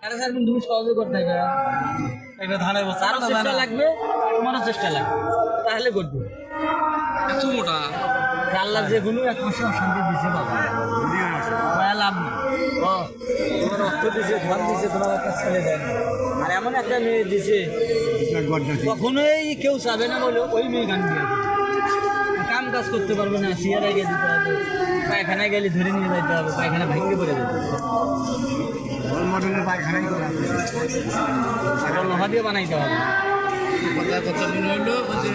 আরে স্যার তুমি সহজে করতে হবে একটা ধানের বস্তা আরো চেষ্টা লাগবে তোমারও চেষ্টা লাগবে তাহলে করবে এত মোটা আল্লাহ যেগুলো এক মাসে অশান্তি দিছে বাবা দয়া লাভ নেই তোমার অর্থ দিছে ঘর দিছে তোমার একটা ছেলে দেয় না। আর এমন একটা মেয়ে দিছে কখনোই কেউ চাবে না বলে ওই মেয়ে গান দিয়ে কাম কাজ করতে পারবে না সিয়ার আগে দিতে হবে পায়খানায় গেলে ধরে নিয়ে যেতে হবে পায়খানা ভেঙে পড়ে যেতে পায়খানাই করে লোহা দিয়ে বানাইতে হবে কথা মনে হইলো যে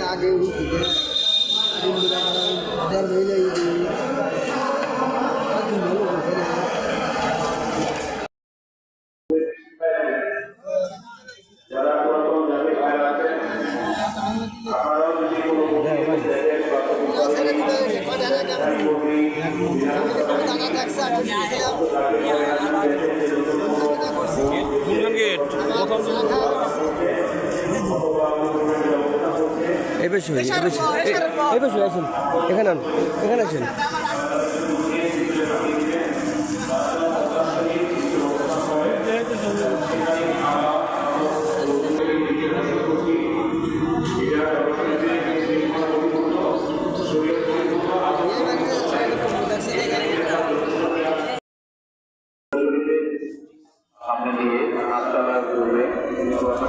आगे এই বসে আসুন এখানে আসুন